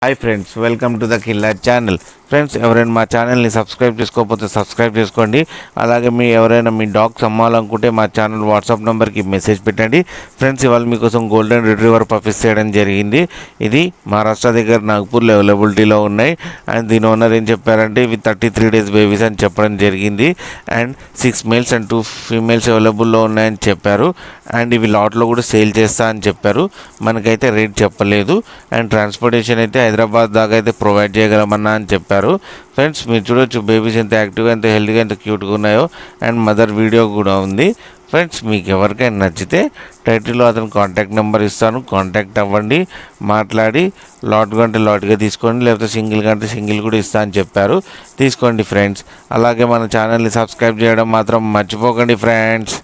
Hi friends, welcome to the killer channel. Friends, ఎవరైనా మా ఛానల్ని సబ్స్క్రైబ్ చేసుకోకపోతే సబ్స్క్రైబ్ చేసుకోండి. అలాగే ఎవరైనా మీ డాగ్స్ అమ్మాలనుకుంటే మా ఛానల్ వాట్సాప్ నెంబర్కి మెసేజ్ పెట్టండి. ఫ్రెండ్స్, ఇవాళ మీకోసం గోల్డెన్ రిట్రీవర్ పఫీస్ చేయడం జరిగింది. ఇది మహారాష్ట్ర దగ్గర నాగ్పూర్లో అవైలబిలిటీలో ఉన్నాయి. అండ్ దీని ఓనర్ ఏం చెప్పారంటే ఇవి 33 days బేబీస్ అని చెప్పడం జరిగింది. అండ్ 6 males అండ్ 2 females అవైలబుల్లో ఉన్నాయని చెప్పారు. అండ్ ఇవి లాట్లో కూడా సేల్ చేస్తా అని చెప్పారు. మనకైతే రేట్ చెప్పలేదు. అండ్ ట్రాన్స్పోర్టేషన్ అయితే హైదరాబాద్ దాకా అయితే ప్రొవైడ్ చేయగలమన్నా అని చెప్పారు. ఫ్రెండ్స్, మీరు చూడొచ్చు బేబీస్ ఎంత యాక్టివ్గా, ఎంత హెల్తీగా, ఎంత క్యూట్గా ఉన్నాయో. అండ్ మదర్ వీడియో కూడా ఉంది. ఫ్రెండ్స్, మీకు ఎవరికైనా నచ్చితే టైటిల్లో అతను కాంటాక్ట్ నెంబర్ ఇస్తాను, కాంటాక్ట్ అవ్వండి, మాట్లాడి లాట్ కంటే లాట్గా తీసుకోండి, లేకపోతే సింగిల్ కంటే సింగిల్ కూడా ఇస్తా అని చెప్పారు. తీసుకోండి ఫ్రెండ్స్. అలాగే మన ఛానల్ని సబ్స్క్రైబ్ చేయడం మాత్రం మర్చిపోకండి ఫ్రెండ్స్.